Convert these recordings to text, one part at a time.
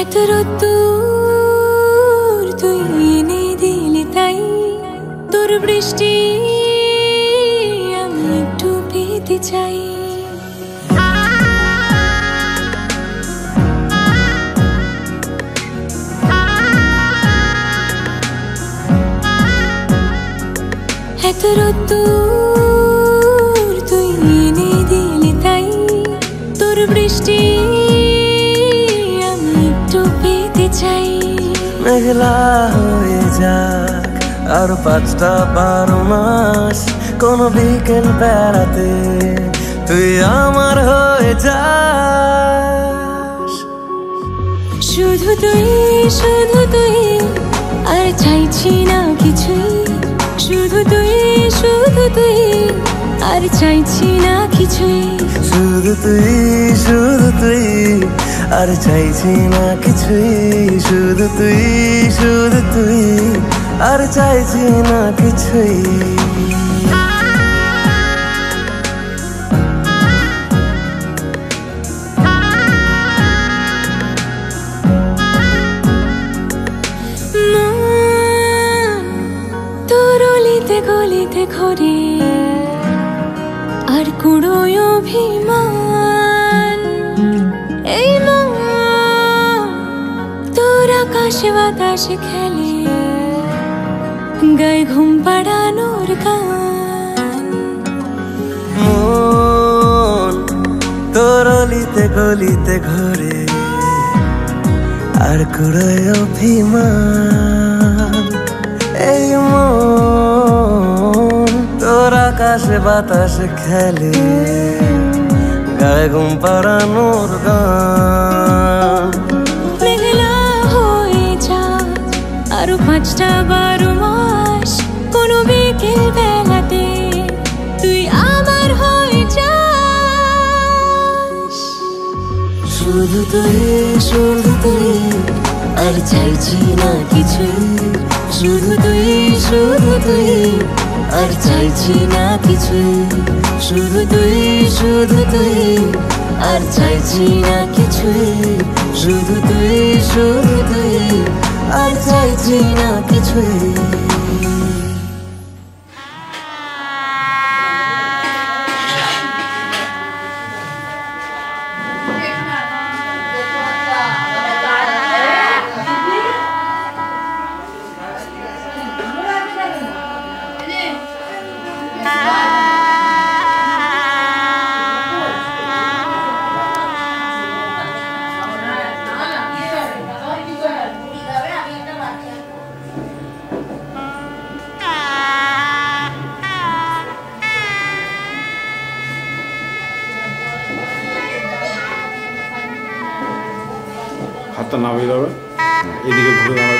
এত রোদ্দুর তুই এনে দিলি তাই তোর বৃষ্টি আমি একটু পেতে চাই। এত রোদ্দুর তুই এনে দিলি তাই তোর বৃষ্টি আমি একটু পেতে চাই। মেঘলা হয়ে যাক আর 5টা 12 মাস, কোন বিকেল বেড়াতে তুই আমার হয়ে যাস। শুধু তুই আর চাইছি না কিছুই, শুধু তুই আর চাইছি না কিছুই, শুধু তুই আর চাইছি না কিছুই, শুধু তুই আর চাইছি না কিছুই। তোর অলিতে গলিতে ঘরে আর কুড়োয় অভিমান, এই মন তোর আকাশে বাতাসে খেলে গায়ে ঘুম পাড়ানোর গান। মন তোর অলিতে গলিতে ঘরে আর কুড়োয় অভিমান, এই মন তোর আকাশে বাতাসে খেলে গায়ে ঘুম পাড়ানোর গান। মেঘলা হয়ে যাক আরো 5টা 12 মাস, কোনো বিকেল বেলাতে তুই আমার হয়ে যাস। শুধু তুই আর চাইছি না কিছুই, শুধু তুই আর চাইছি না কিছুই, শুধু তুই আর চাইছি না কিছুই, শুধু তুই আর চাইছি না কিছুই। হাতটা নামিয়ে দেবে, এদিকে ঘুরে দাঁড়াবে।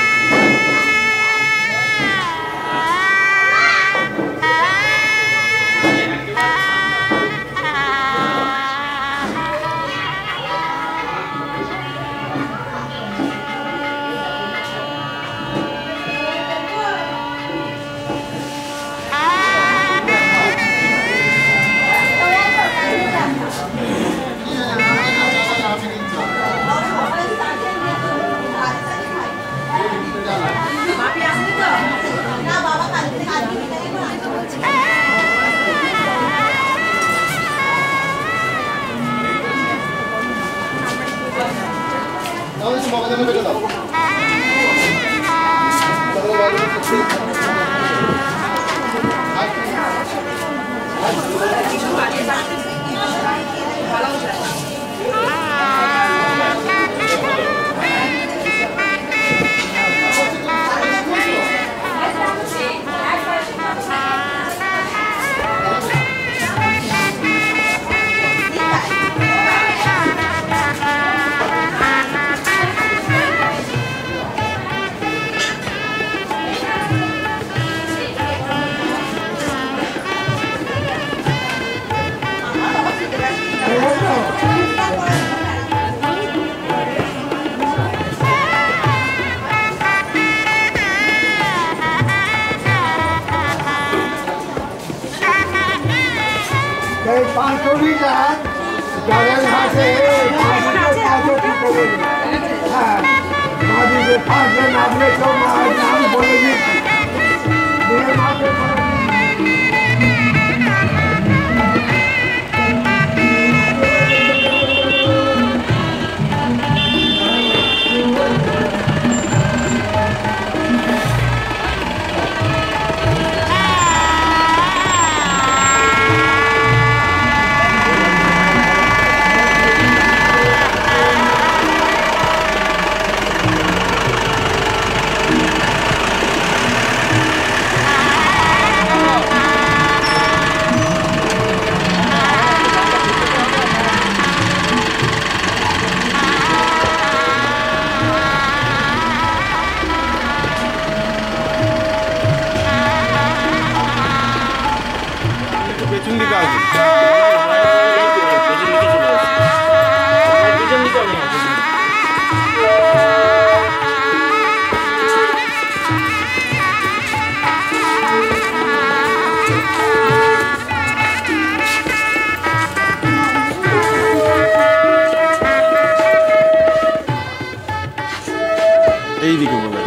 পেছন দিকে আসবে এইদিকে বলে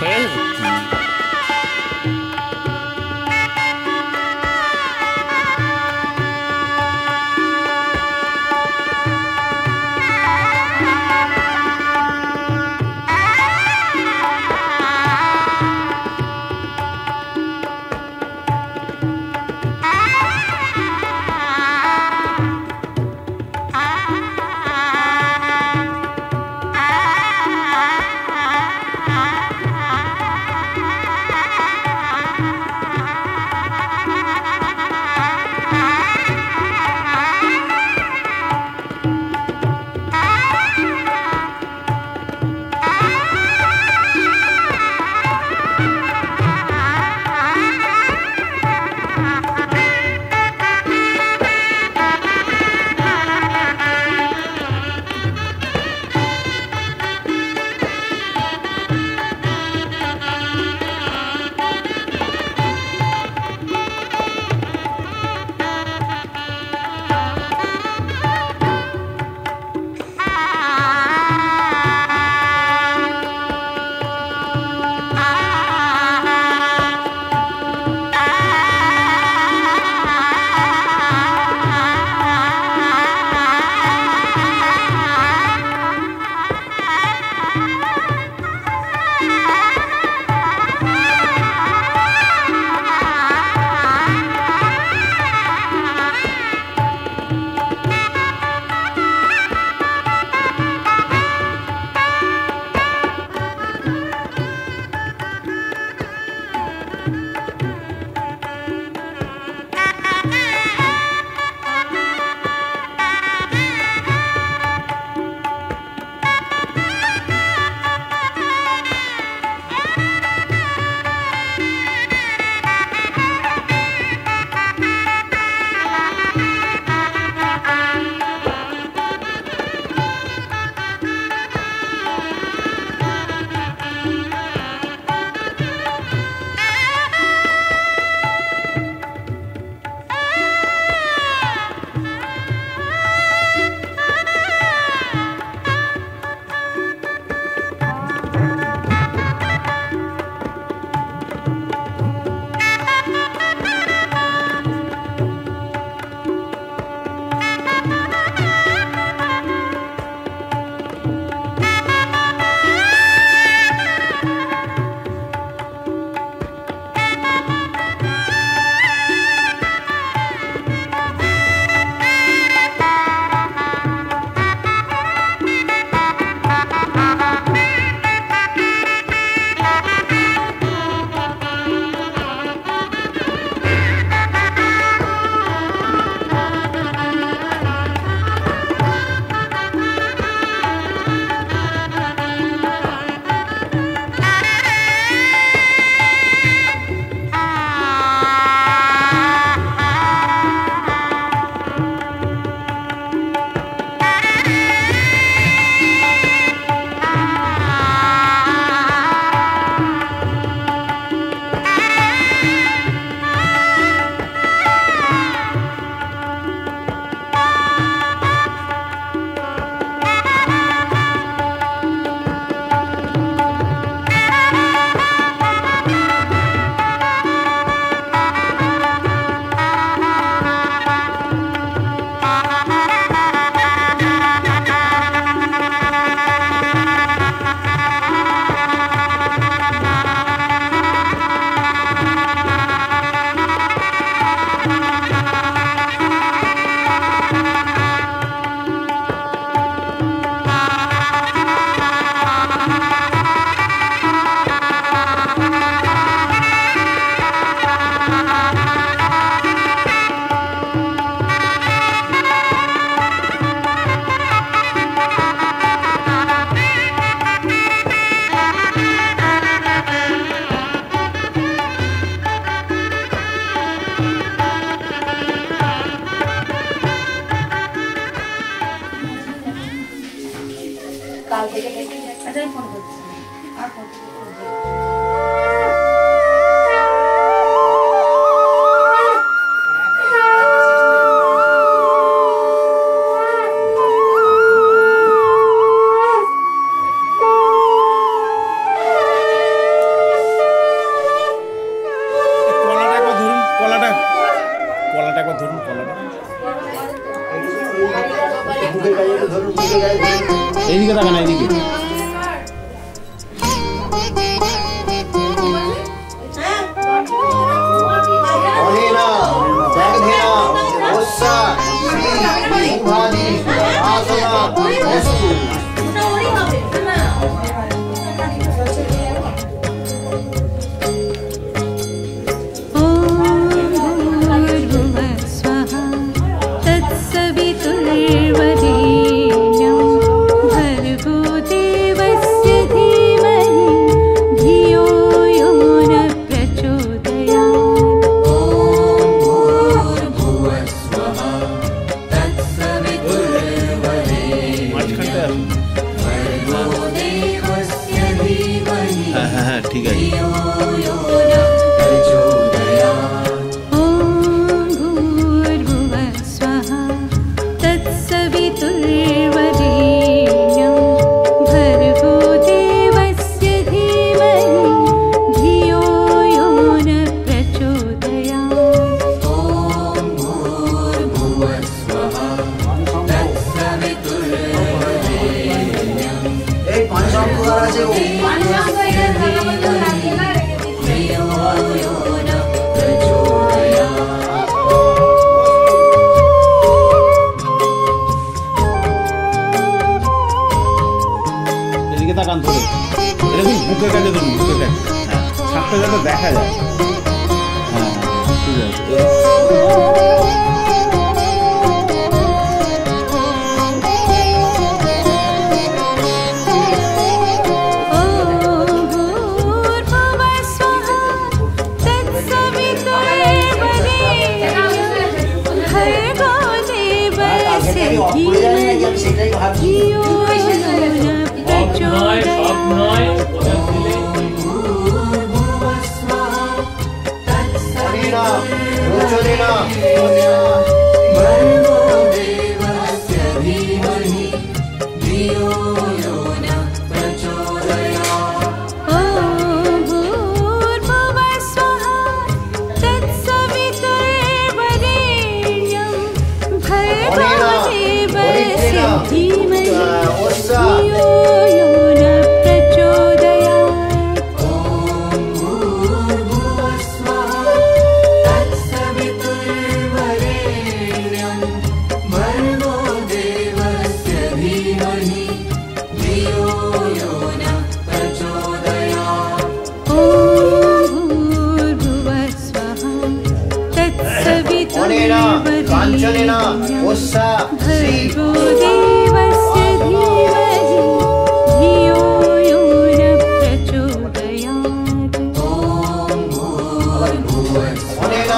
হয়ে এইদিকে তাকান এইদিকে ঠিক আছে এদিকে তাকান ধরে এরকম বুকের কাছে ধরুন বুকের কাছে হ্যাঁ ছাপটা যাতে দেখা যায় হ্যাঁ ঠিক আছে कांचनेन उस्सा श्री देवस्य धीमहि धियो यो न प्रचोदयात् अनेन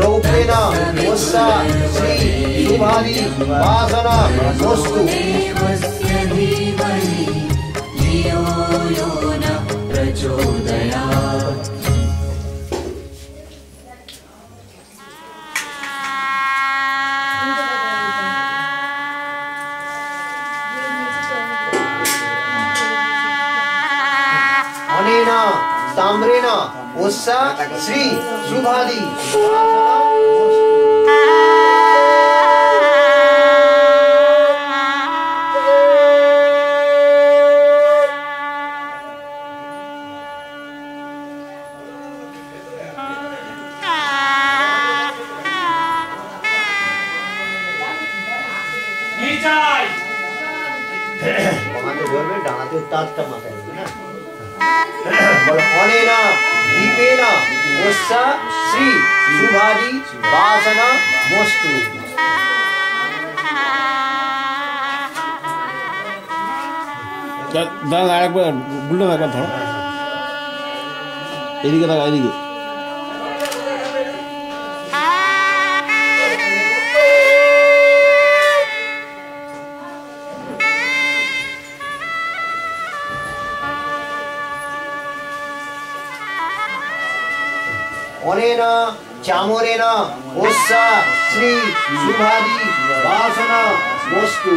रूपेण उस्सा श्री शुभादि वासना वस्तु देवस्य धीमहि धियो यो न प्रचोदयात् ताम्रेण उस्सा श्री शुभादि डानाते उतार का माता है ना अनेन दीपेन उस्सा श्री शुभादि वासना वस्तु দাদা একবার বুলটা একবার ধরো এদিকে তাকা এদিকে অনেন চামরেন ওস্যা শ্রী শুভাদি বাসনা বস্তু।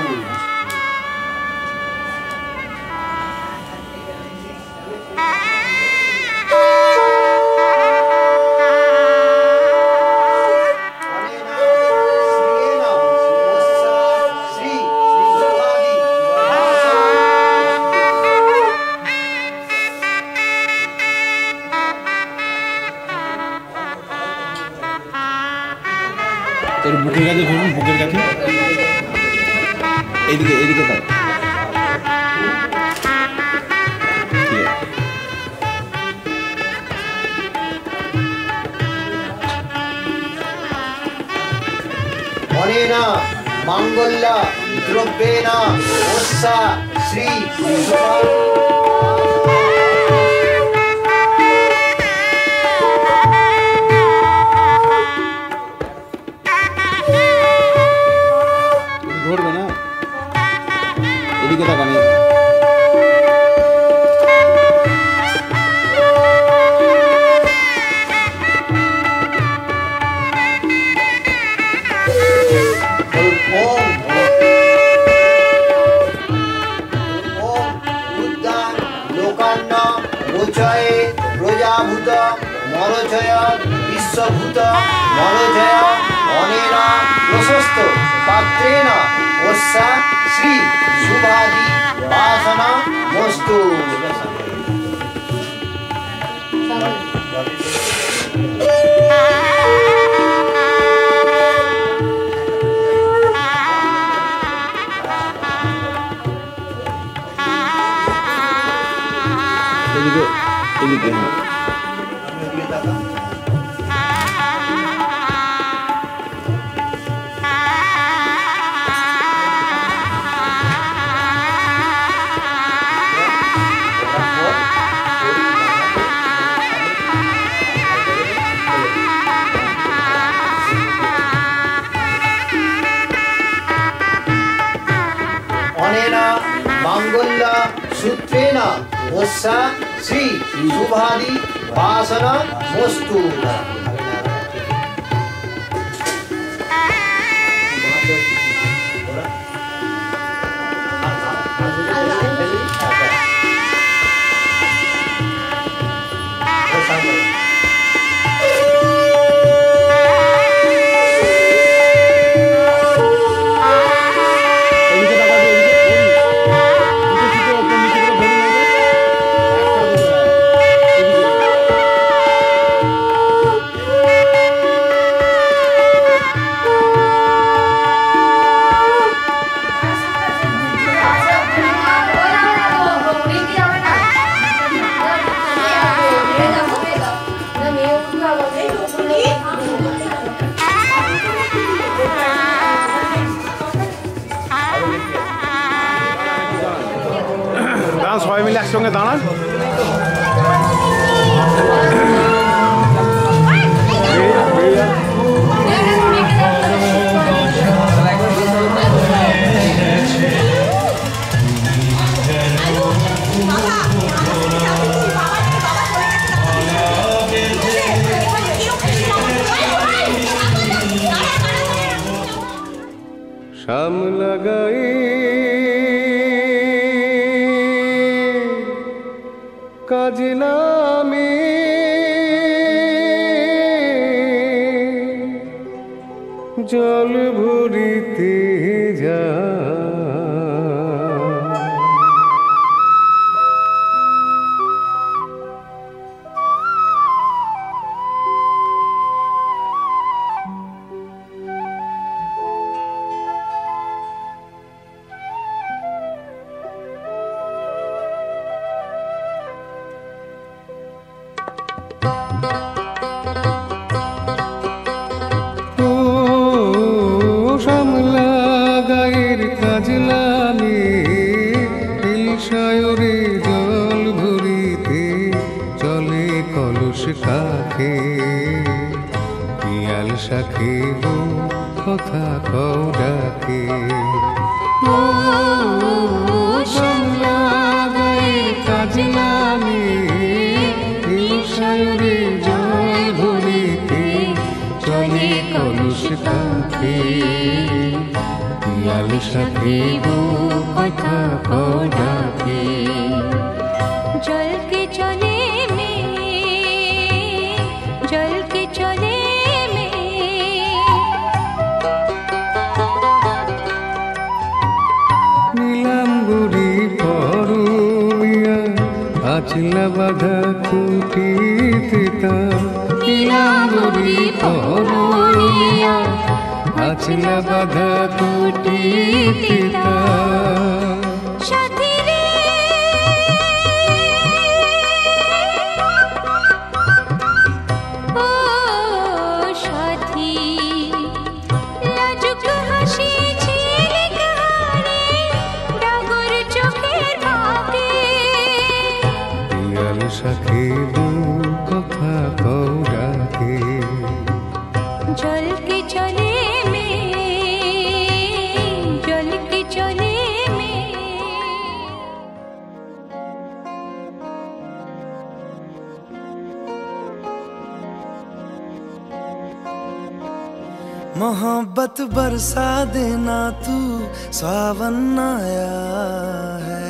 তোর বুকের কাছে ধরুন, বুকের কাছে এইদিকে এইদিকে তাই। অনেন মাঙ্গল্য দ্রব্যেন ওস্যা শ্রী ধরবে না, এদিকে তাকানি। প্রজাভূত মরজয় বিশ্বভূত মরজয় অনেন প্রশস্ত পাত্রেণ ওস্যা শ্রী শুভাদি বাসনা বস্তু। এদিকে এদিকে অনেন মাঙ্গল্য সূত্রেণ ওস্যা শ্রী শুভাদি বাসনা বস্তু। সবাই মিলে একসঙ্গে দাঁড়ান। শাম লাগাই কাজে নামে জল ভরিতে যা কাকে পিয়াল শাখে কথা কও ডাকে কাজ নামে জল ভরি ডাকে পিয়াল সাথে কথা কও ডাকে জল কে চলে মে জল কে চলে মে নীলাম্বরী পরুলিয়া আচলা বাঁধা খুঁটিতে তা নীলাম্বরী পরুলিয়া আচলা বাঁধা খুঁটিতে তা সাথী রে ও সাথী লাজুক হাসি ঝিলিক হারে ডাগর চোখের ভাগে পিয়াল সাথে কথা কও ডাকে জল কে চলে মে জল কে চলে মে मोहब्बत बरसा देना तू सावन आया है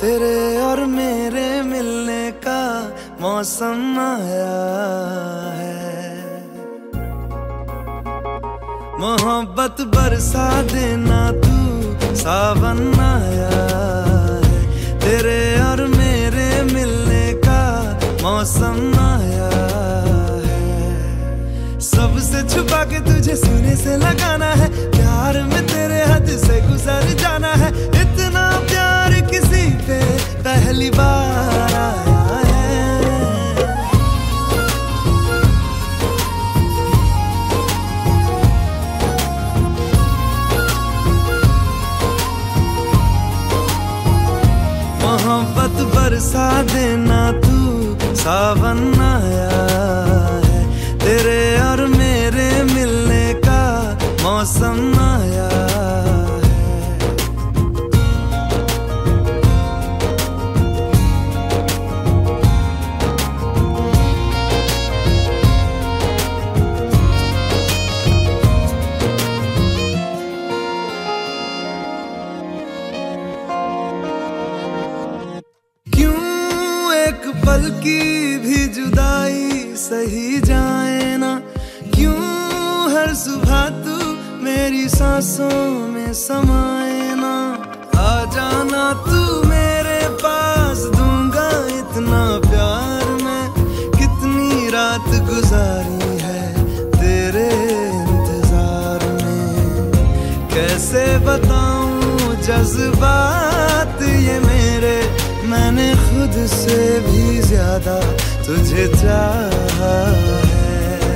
तेरे और मेरे मिलने का मौसम आया है मोहब्बत बरसा देना तू सावन आया है तेरे और मेरे मिलने का मौसम आया है सबसे छुपा के तुझे सीने से लगाना है प्यार में तेरे हद से गुजर जाना है इतना प्यार किसी पे पहली बार आया है मोहब्बत बरसा देना तू सावन आया है तेरे और मेरे मिलने का मौसम आया है क्यों एक पल की भी जुदाई सही जाए ना क्यों हर सुबह तू मेरी सांसों में समाए ना आ जाना तू मेरे पास दूंगा इतना प्यार मैं कितनी रात गुजारी है तेरे इंतजार में कैसे बताऊं जज्बात ये मेरे मैंने खुद से भी ज्यादा तुझे चाहा है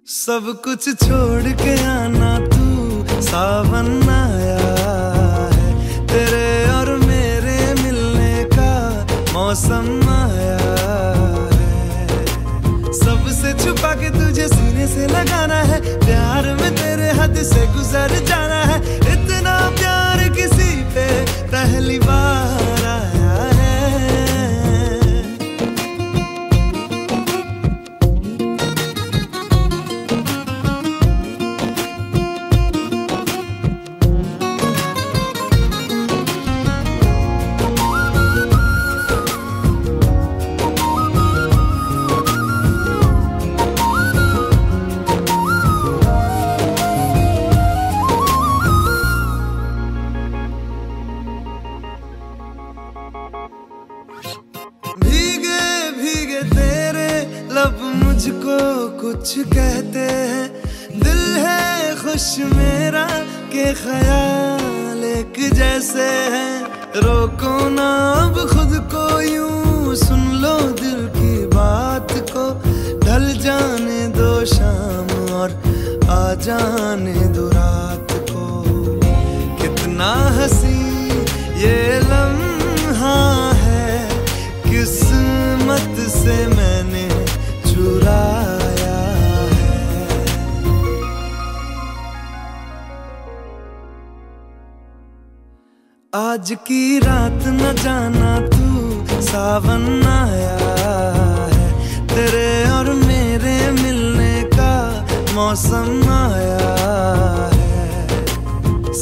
सब कुछ छोड़ के आना तू सावन आया है तेरे और मेरे मिलने का मौसम आया है सबसे छुपा के तुझे सीने से लगाना है प्यार में तेरे हद से गुजर जाना है इतना प्यार किसी पे पहली बार आया है भीगे भीगे तेरे लब मुझको कुछ कहते हैं दिल है खुश मेरा के ख्याल एक जैसे है रोको ना अब खुद को यूं सुन लो दिल की बात को ढल जाने दो शाम और आ जाने दो रात को कितना हंसी ये लम्हा है किस्मत से मैंने चुराया है आज की रात न जाना तू सावन आया है, तेरे और मेरे मिलने का मौसम आया है।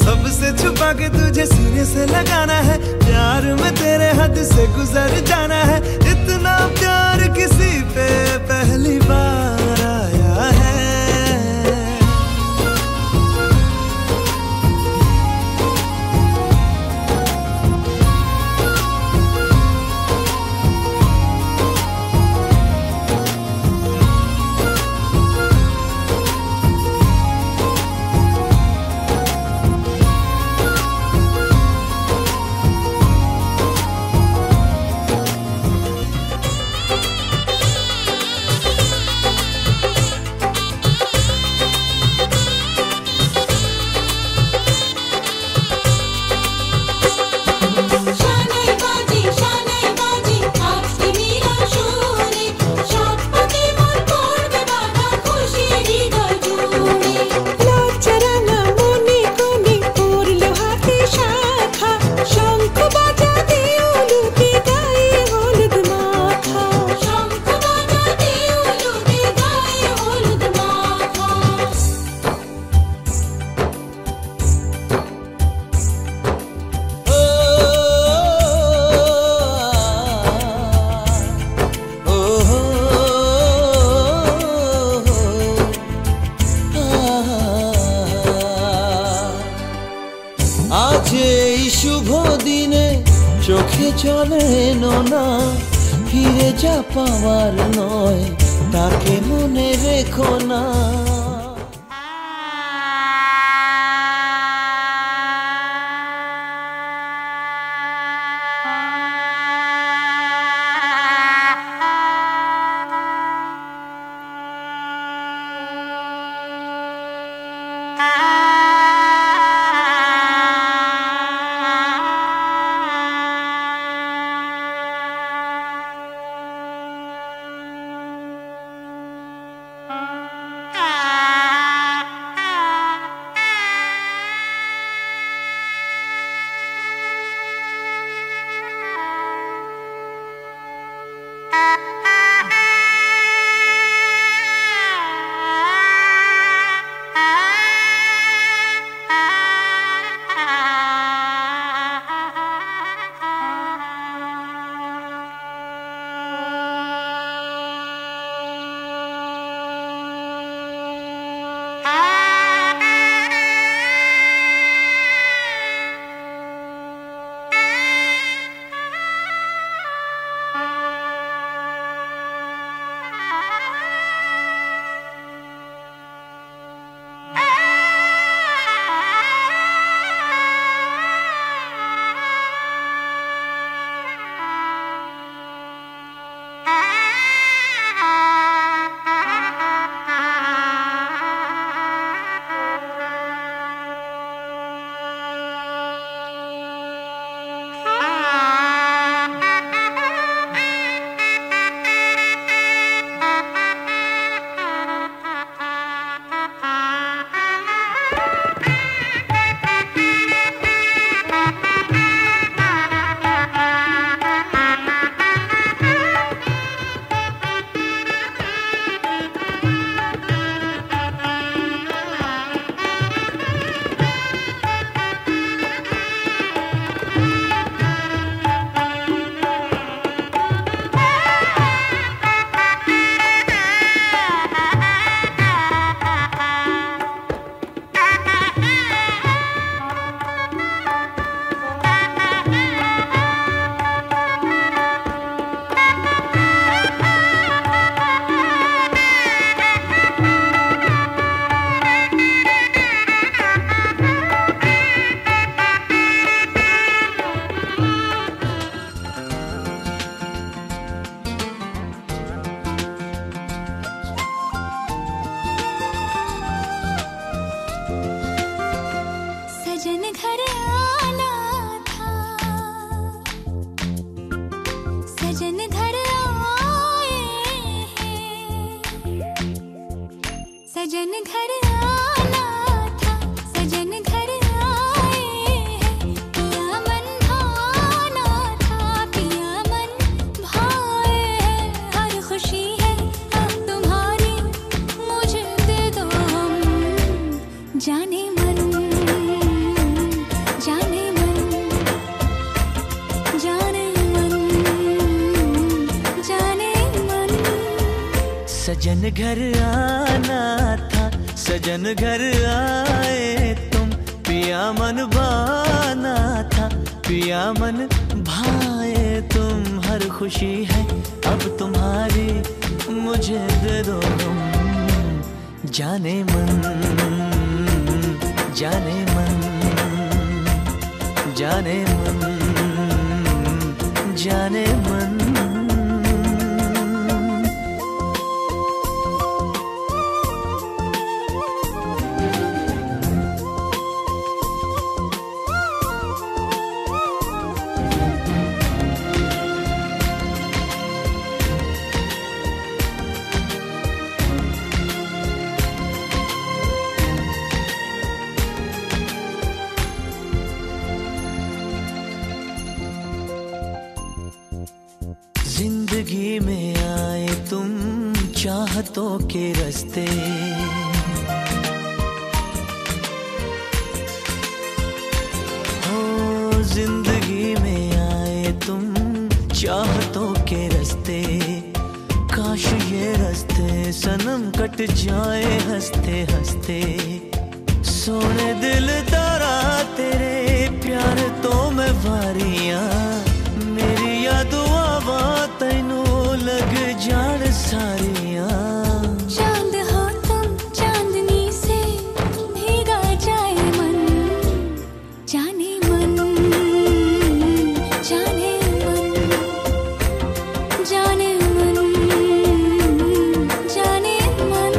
सबसे छुपा के तुझे सीने से लगाना है, प्यार में तेरे हद से गुजर जाना है। इतना प्यार किसी पे पहली बार आया है। আজ এই শুভ দিনে চোখে চলে না, ফিরে যা পাওয়ার নয় তাকে মনে রেখো না। जाने मन जाने मन जाने मन जाने मन। सजन घर आना था सजन घर आए तुम, पिया मन भाना था पिया मन भाए तुम। हर खुशी है अब तुम्हारी मुझे दे दो तुम। जाने मन जाने मन जाने मन जाने मन। जिंदगी में आए तुम चाहतों के रास्ते, हो जिंदगी में आए तुम चाहतों के रास्ते। काश ये रास्ते सनम कट जाए हंसते हंसते। सोने दिल तारा तेरे प्यार तो मैं वारियां, मेरी याद आवा तैनू लग जान सारियां। चांद हो तुम चांदनी से भीगा जाए मन, जाने मन जाने मन जाने मन जाने मन।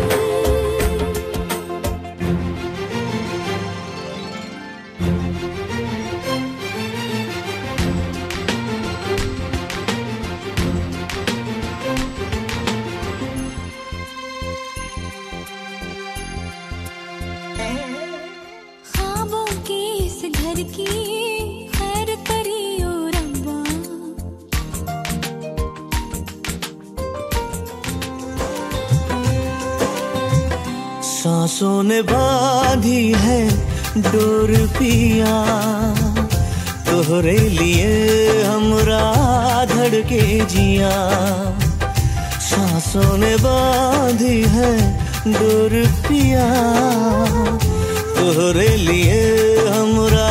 ख्वाबों के इस घर की खैर करियो रब्बा। सांसों ने बांधी है डोर पिया, तोहरे लिए हमरा धड़के जिया। सांसों ने बांधी है डोर पिया, तोहरे लिए हमरा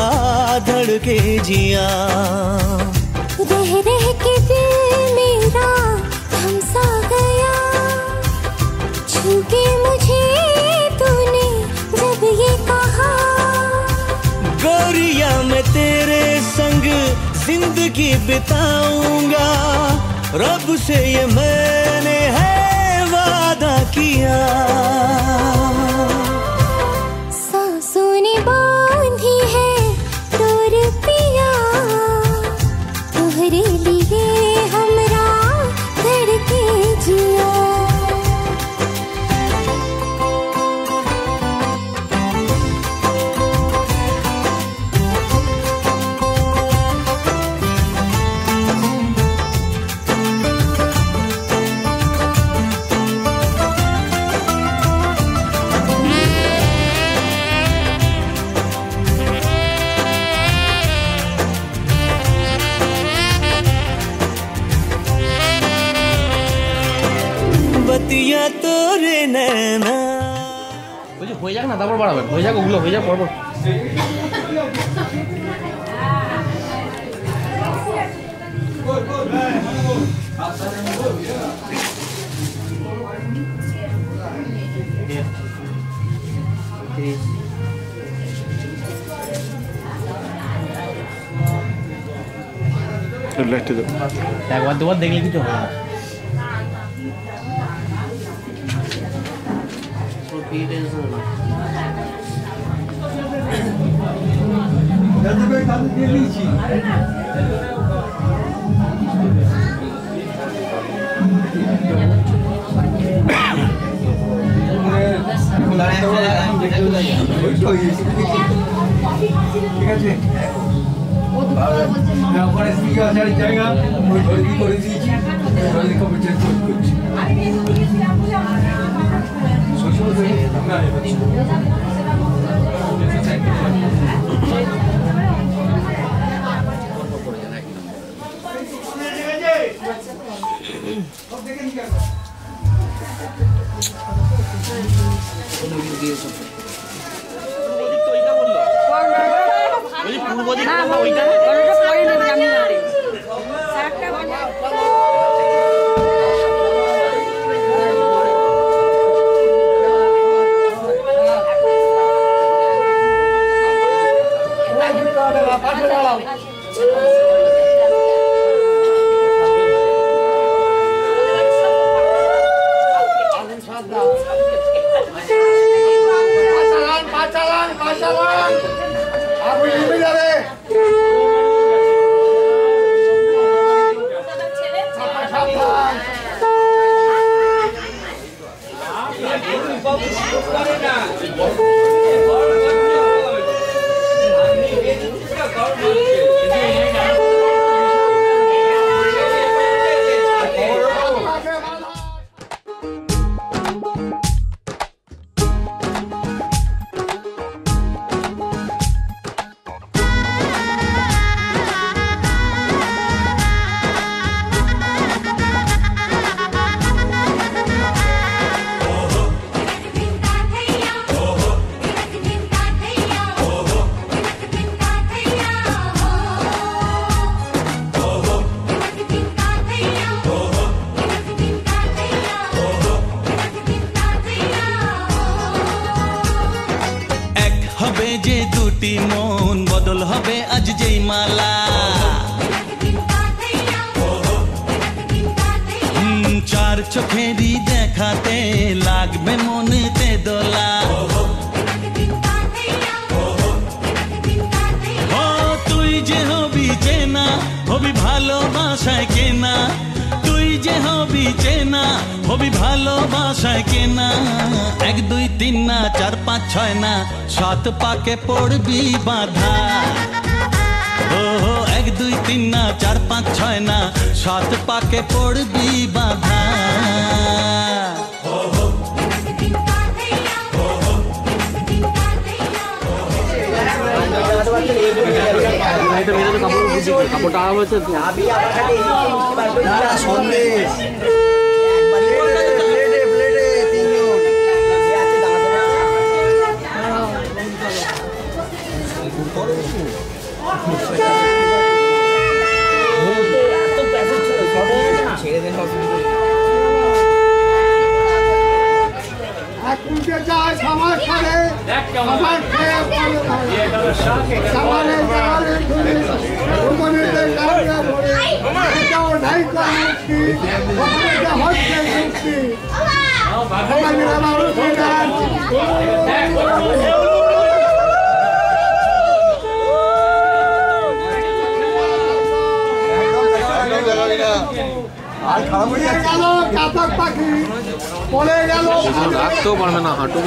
धड़के जिया। रह रह के दिल मेरा थमसा गया, छूके मुझे तूने जब ये कहा। गोरिया मैं तेरे संग जिंदगी बिताऊंगा, रब से ये मैंने है वादा किया। सांसों ने बांधी है डोर पिया, तोहरे लिए हमरा धड़के जिया। बतिया तोरे नैना বলছি হয়ে যাক না, তারপর বাড়াবেন। হয়ে যাক, ওগুলো হয়ে যাক পরপর। একবার দুবার দেখলে কিছু হবে না। ঠিক আছে, জায়গা ওই করে দিয়েছি, খবর চেঞ্জ করছি। বৌদি না ওইটা পরে নেবে আমি না রে শার্টটা বানা মন বদল হবে আজ যেই মালা চার চোখেরই দেখাতে লাগবে মনেতে দোলা ও তুই যে হবি চেনা হবি ভালোবাসায় কেনা তুই যে হবি চেনা হবি ভালোবাসায় কেনা 1 2 3 না 4 5 6 না 7 পাকে পড়বি বাধা ও 1 2 3 না 4 5 6 না 7 পাকে পড়বি বাধা কাপড়টা আরাম হয়েছে সন্দেশ ছেড়ে দেন চাতক পাখি পড়ে গেল রাখতেও পারবে না হাঁটু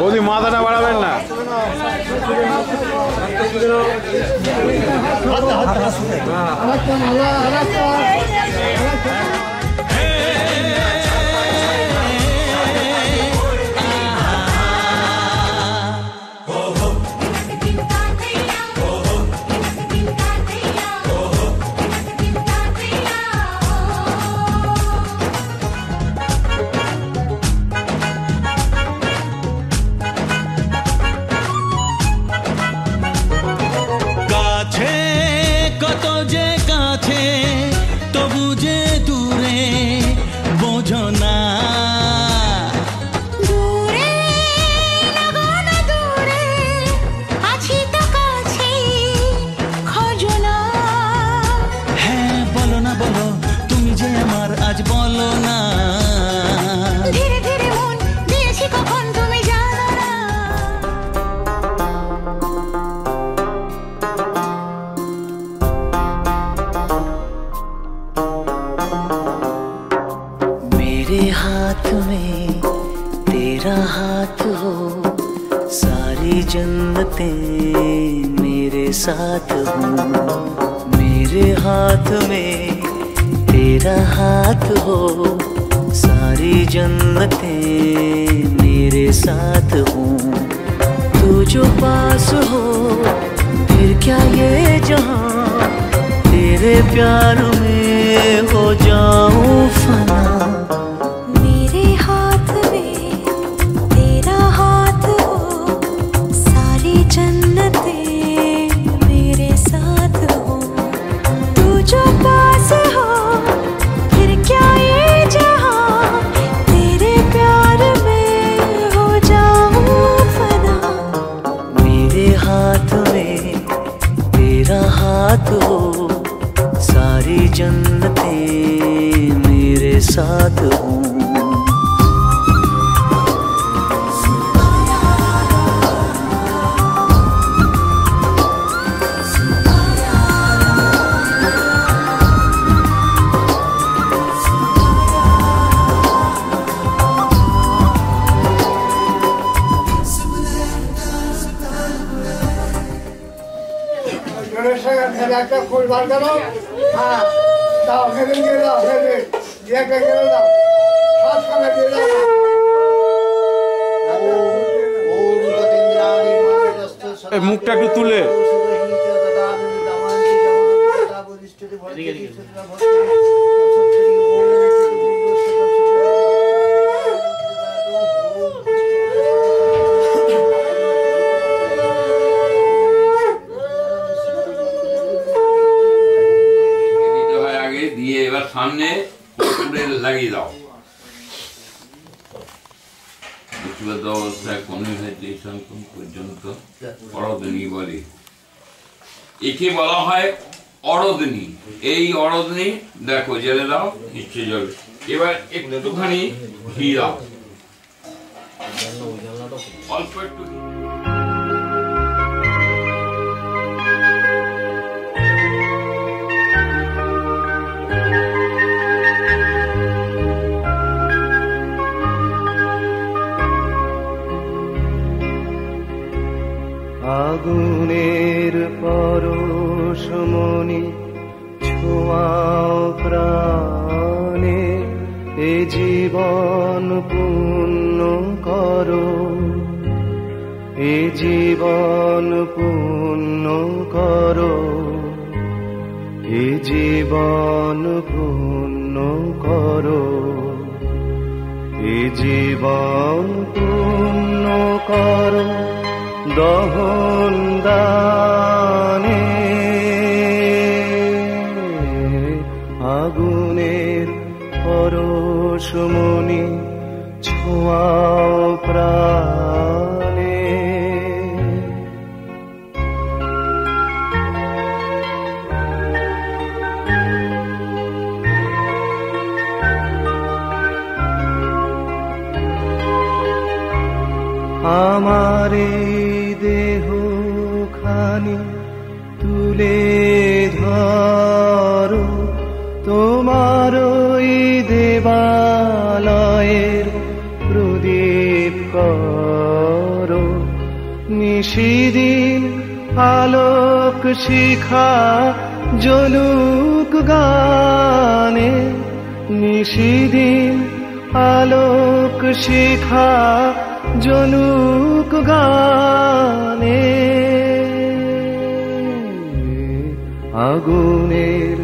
বৌদি মাথাটা বাড়াবেন না मेरे साथ हो मेरे हाथ में तेरा हाथ हो सारी जन्नतें मेरे साथ हो तू जो पास हो फिर क्या ये जहां तेरे तेरे प्यार में हो जाऊं फना। मेरे हाथ में तेरा हाथ हो, सारी जन्नतें मेरे साथ हो। तू जो पास हो फिर क्या ये जहां, तेरे प्यार में हो जाऊं फना। मेरे हाथ में तेरा हाथ हो, सारी जन्नतें मेरे साथ हो। একটা ফুল বার করো, হ্যাঁ দাও, ফেলে দিয়ে দাও, ফেলে দিয়ে গেলে দাও, সব সময় দিয়ে দাও। এই মুখটা একটু তুলে দিয়ে এবার সামনে লাগিয়ে দাও। মুক্তিবদ্ধ অবস্থায় কনভিশন পর্যন্ত অরোধনী বলে, একে বলা হয় অরোধনী। এই অরোধনী দেখো জেলে দাও, নিশ্চয় যাবে। এবার একটুখানি ঘি দাও, অল্প একটু ঘি। আগুনের পরশমণি ছোঁয়াও প্রাণে, এ জীবন পূর্ণ করো, এ জীবন পূর্ণ করো, এ জীবন পূর্ণ করো, এ জীবন পূর্ণ করো দহন দানে। আগুনের পরশমণি ছোঁয়াও প্রাণে। আমারে দেহ খানি তুলে ধরো, তোমার ওই দেবালয়ের প্রদীপ করো। নিশিদিন আলোক শিখা জ্বলুক গানে, নিশিদিন আলোক শিখা জ্বলুক গানে। আগুনের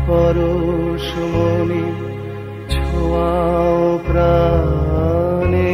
পরশমণি ছোঁয়াও প্রাণে।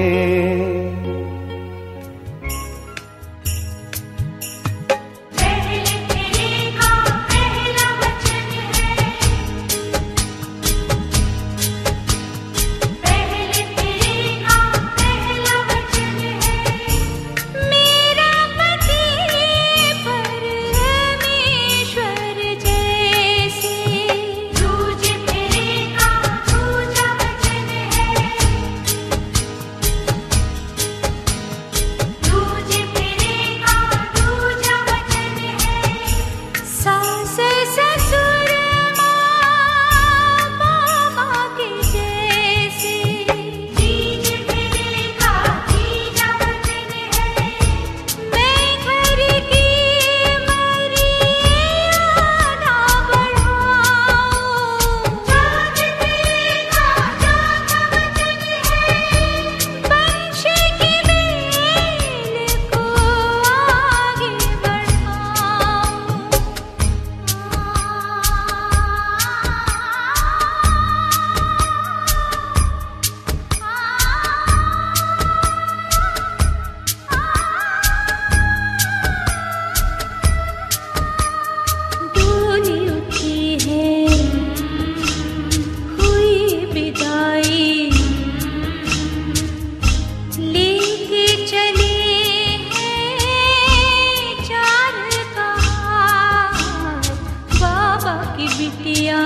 बिटिया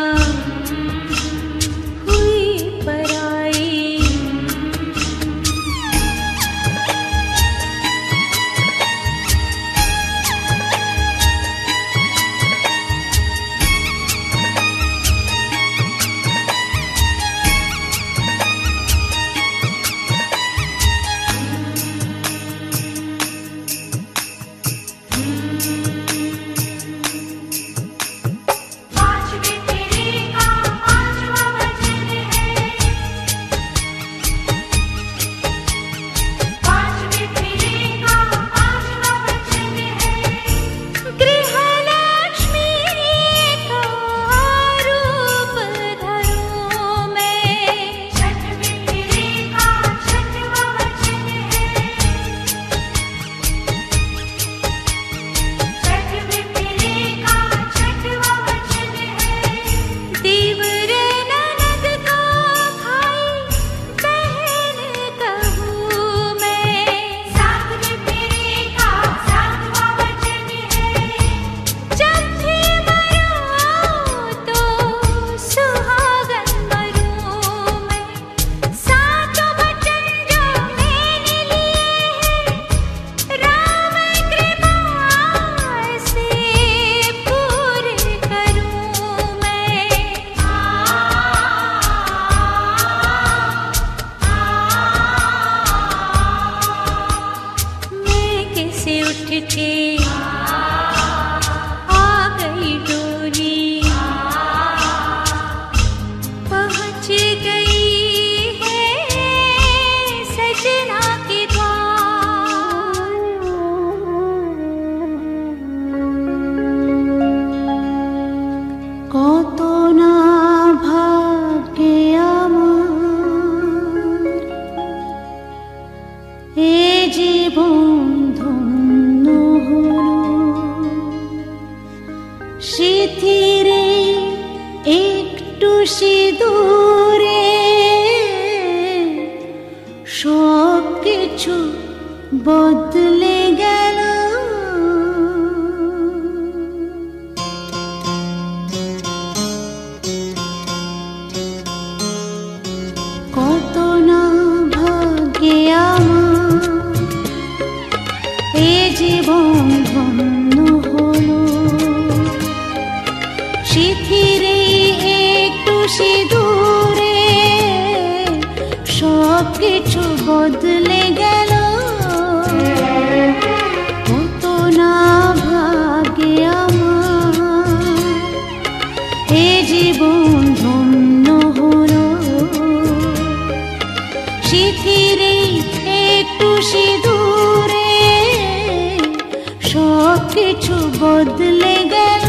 हुई पराई। বদলে গেল কত না ভাগ্যে আমার এ জীবন ধন্য হলো শিথিরে একটু সিঁদুরে সব কিছু বদলে গেল কত না ভাগ্যে আমার এ জীবন ধন্য হলো শিথিরে একটু সিঁদুরে সব কিছু বদলে গেল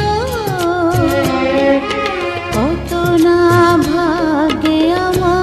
কত না ভাগ্যে আমার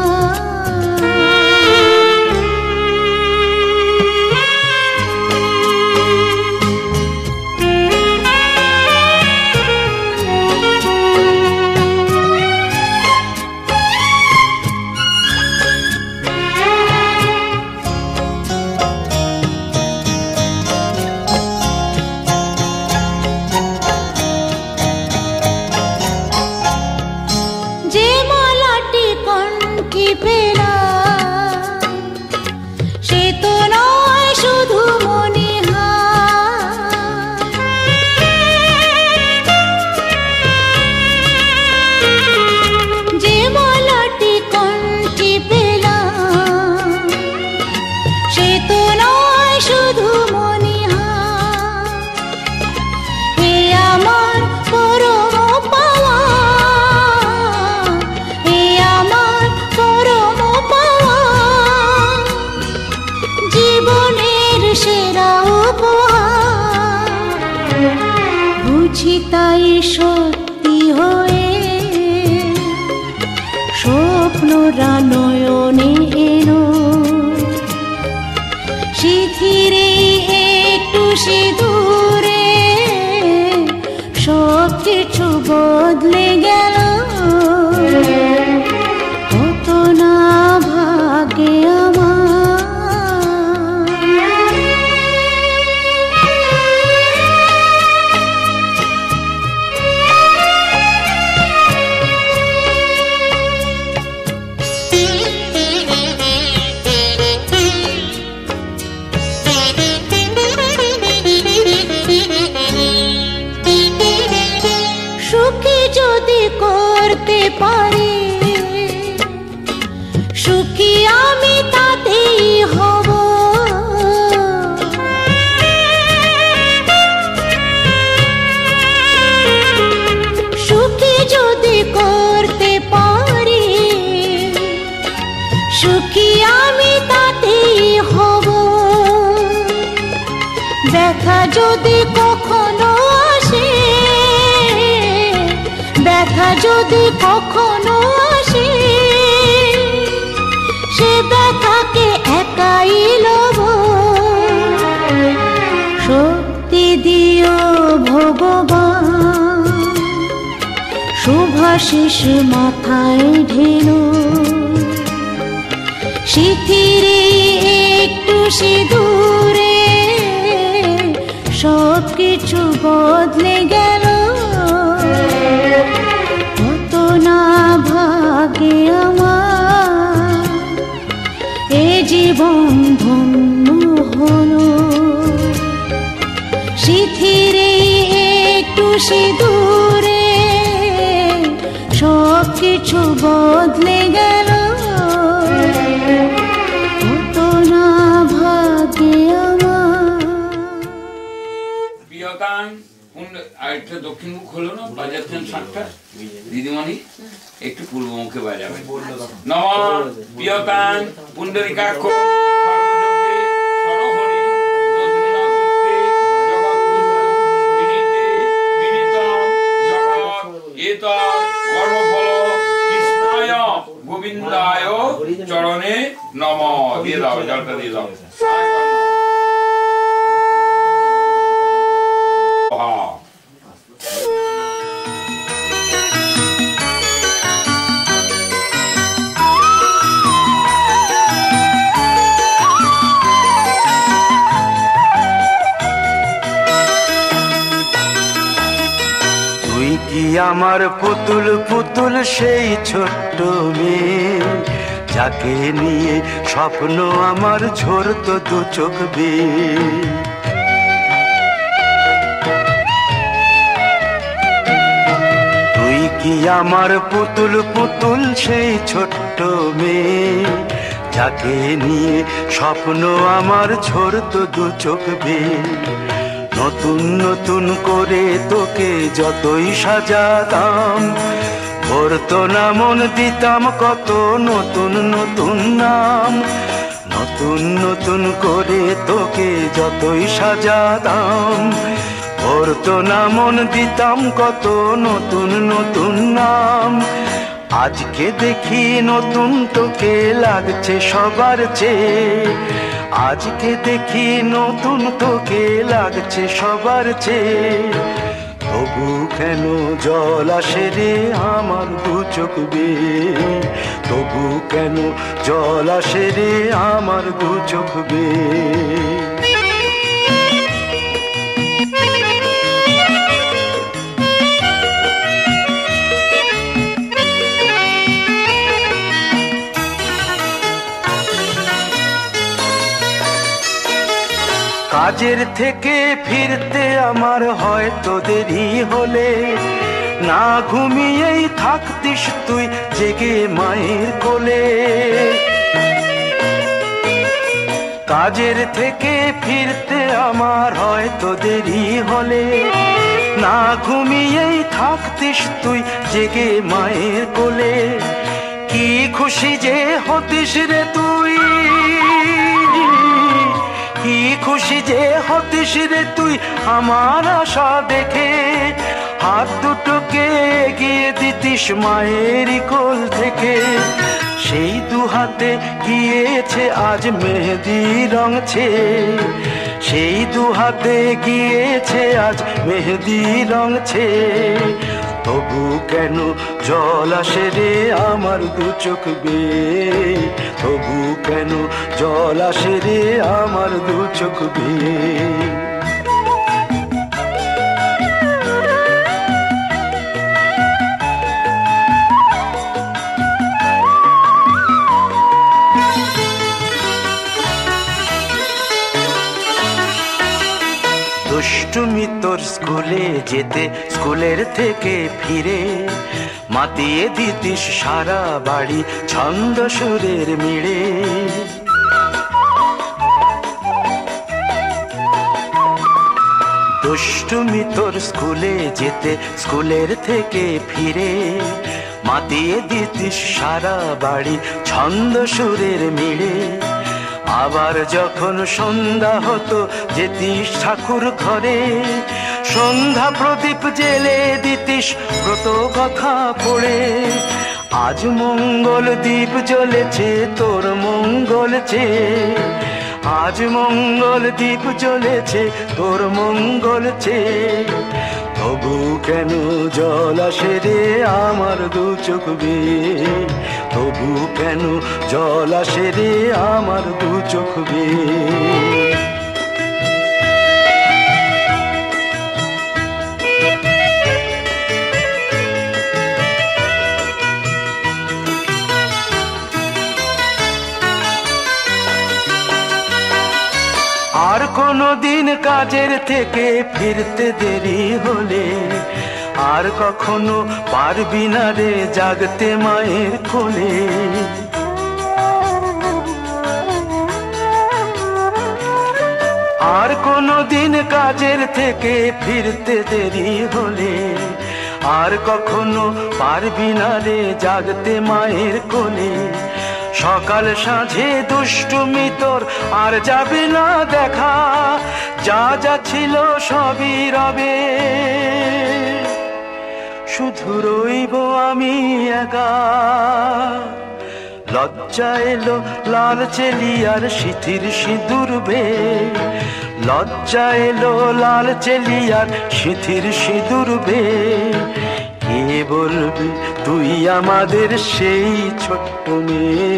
তাই সত্যি হয়ে স্বপ্নরা নয়নে এলো শিথিরে একটু সিঁদুরে সব কিছু বদলে গেল কত না ভাগ্যে আমার করতে পারি, সুখী আমি তাতেই হব। সুখী যদি করতে পারি, সুখী আমি তাতেই হব। ব্যথা যদি কখনো আসে, ব্যথা যদি কখনো আসে, সে ব্যথাকে একাই লব। শক্তি দিও ভগবান, শুভাশিস মাথায় ঢেলো। শিথিরে একটু সিঁদুরে সব কিছু বদলে গেল। কত না ভাগে আমার এ জীবন ধন্য হলো। শিথিরে একটু সিঁদুরে সব কিছু বদলে গেল। কত না ভাগে আমার। প্রিয় গান আরেকটা দক্ষিণ মুখ হলো না, বাজাচ্ছেন শাঁখটা দিদিমণি, একটু পূর্ব মুখে বাজাবে। নম প্রিয় গান পুণ্ডরিকাক্ষ গোবিন্দায় চরণে নম। দিয়ে দাও, জলটা দিয়ে দাও। তুই কি আমার পুতুল পুতুল সেই ছোট্ট মেয়ে, যাকে নিয়ে স্বপ্ন আমার ঝরতো দু চোখ বেয়ে। তুই কি আমার পুতুল পুতুল সেই ছোট্ট মেয়ে, যাকে নিয়ে স্বপ্ন আমার ঝরতো দু চোখ বেয়ে। নতুন নতুন করে তোকে যতই সাজাতাম, ভরতো না মন দিতাম কত নতুন নতুন নাম। নতুন নতুন করে তোকে যতই সাজাতাম, ভরতো না মন দিতাম কত নতুন নতুন নাম। আজকে দেখি নতুন তোকে লাগছে সবার চেয়ে, আজকে দেখি নতুন তোকে লাগছে সবার চেয়ে। তবু কেন জল আসে রে আমার দু চোখ বেয়ে, তবু কেন জল আসে রে আমার দু চোখ বেয়ে। কাজের থেকে ফিরতে আমার হয়তো দেরি হলে, না ঘুমিয়েই থাকতিস তুই জেগে মায়ের কোলে। কাজের থেকে ফিরতে আমার হয়তো দেরি হলে, না ঘুমিয়েই থাকতিস তুই জেগে মায়ের কোলে। কি খুশি যে হতিস রে তুই, কি খুশি যে হতিস রে তুই আমার আশা দেখে। হাত দুটোকে এগিয়ে দিতিস মায়েরই কোল থেকে। সেই দু হাতে গিয়েছে আজ মেহেদি রং ছেয়ে, সেই দু হাতে গিয়েছে আজ মেহেদি রং ছেয়ে। তবু কেন জল আসে রে আমার দু চোখ বেয়ে, তবু কেন জল আসে রে আমার দু চোখ বেয়ে। দুষ্টুমি তোর স্কুলে যেতে, স্কুলের থেকে ফিরে মাতিয়ে দিতিস সারা বাড়ি ছন্দ সুরের মিড়ে। দুষ্টুমি তোর স্কুলে যেতে স্কুলের থেকে ফিরে মাতিয়ে দিতিস সারা বাড়ি ছন্দ সুরের মিড়ে। আবার যখন সন্ধ্যা হতো যেতিস ঠাকুর ঘরে, সন্ধ্যা প্রদীপ জেলে দিতিস ব্রত কথা পড়ে। আজ মঙ্গল দ্বীপ জ্বলেছে তোর মঙ্গল চেয়ে, আজ মঙ্গল দ্বীপ জ্বলেছে তোর মঙ্গল চেয়ে। তবু কেন জল আসে রে আমার দু চোখ বেয়ে, তবু কেন জল আসে রে আমার দু চোখ বেয়ে। আর কোনো দিন কাজের থেকে ফিরতে দেরি হলে, আর কখনো পারবি না রে জাগতে মায়ের কোলে। আর কোনো দিন কাজের থেকে ফিরতে দেরি হলে, আর কখনো পারবি না রে জাগতে মায়ের কোলে। সকাল সাঁঝে দুষ্টুমি তোর আর যাবে না দেখা, যা যা ছিল সবই রবে, শুধু রইব আমি একা। লজ্জা এলো লাল চেলিয়ার সিথির সিঁদুর বে, লজ্জা এলো লাল চেলিয়ার সিথির সিঁদুর বে। কে বলবে তুই আমাদের সেই ছোট্ট মেয়ে,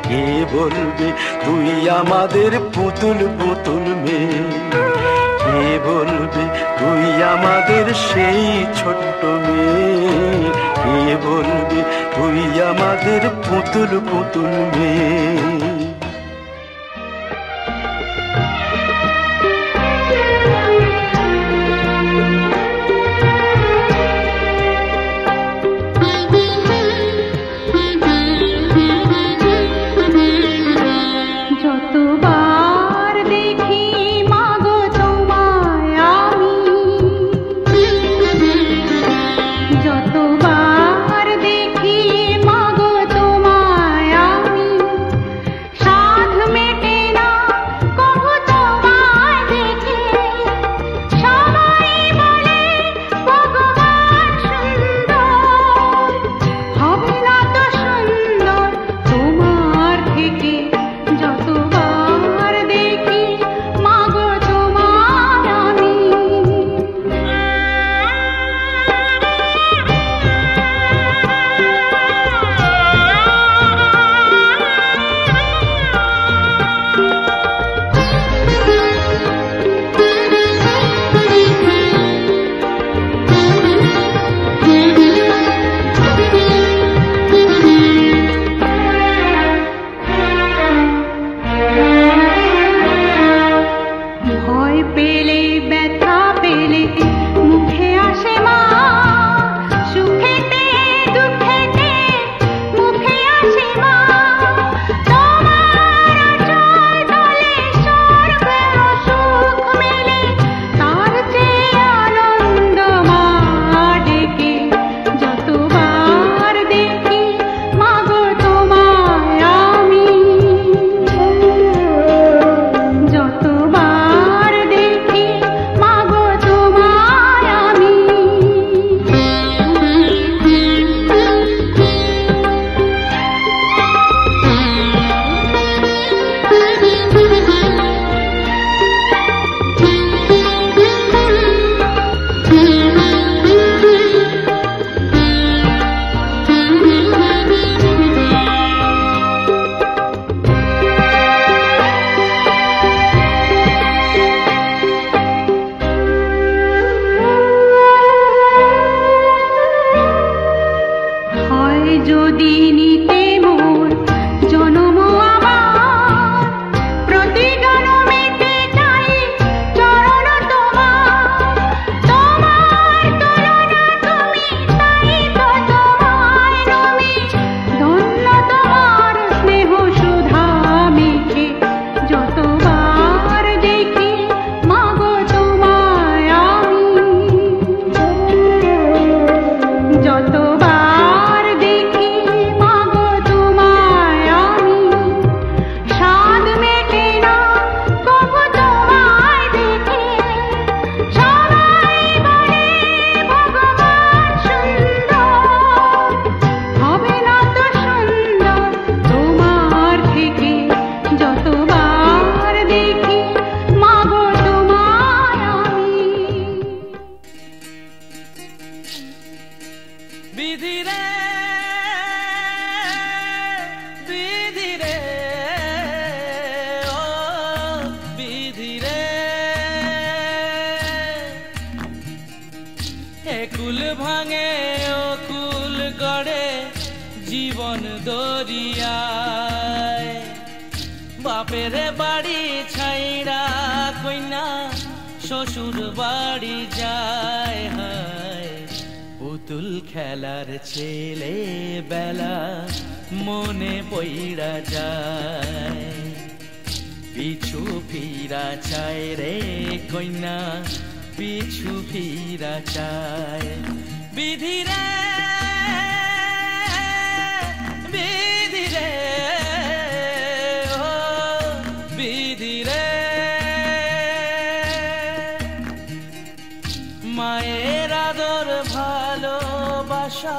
কে বলবে তুই আমাদের পুতুল পুতুল মেয়ে, কে বলবে তুই আমাদের সেই ছোট্ট মেয়ে, কে বলবে তুই আমাদের পুতুল পুতুল মেয়ে। বিধি রে বিধি রে ও বিধি রে কুল ভাঙে ও কুল গড়ে জীবন দরিয়ায় বাপের বাড়ি ছাইরা কইনা শ্বশুর বাড়ি যায় হায় পুতুল খেলার ছেলে বেলা মনে পইড়া যায় পিছু ফিরা চায় রে কইনা পিছু ফিরা চায় বিধি রে বিধি রে ও বিধি রে মায়ের আদর ভালোবাসা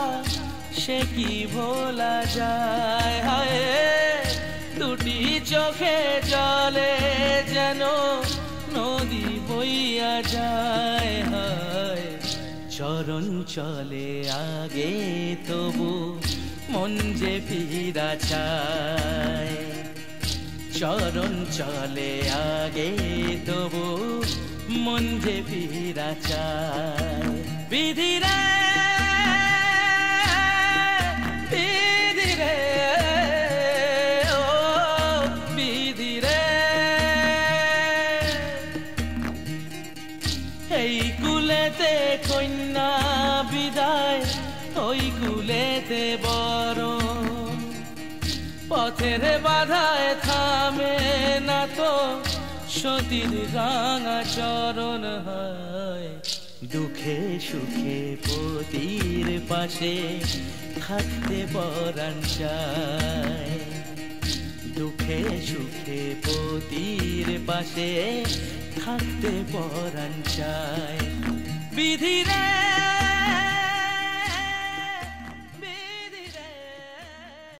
সে কি ভোলা যায় হায় দুটি চোখে জলে যেন নদী বইয়া যায় হায় চরণ চলে আগে তবু মন যে ফিরা চায় চরণ চলে আগে তবু মন যে ফিরা চায় বিধি রে বিধি রে ও বিধি রে এই কুলেতে কন্যা বিদায় ওই কুলেতে বড় পথের বাধায় থামে না তো সতীর রাঙা চরণ হয় দুঃখে সুখে পতির পাশে থাকতে পরাণ চায় দুঃখে সুখে পতির পাশে থাকতে পরাণ চায় বিধি রে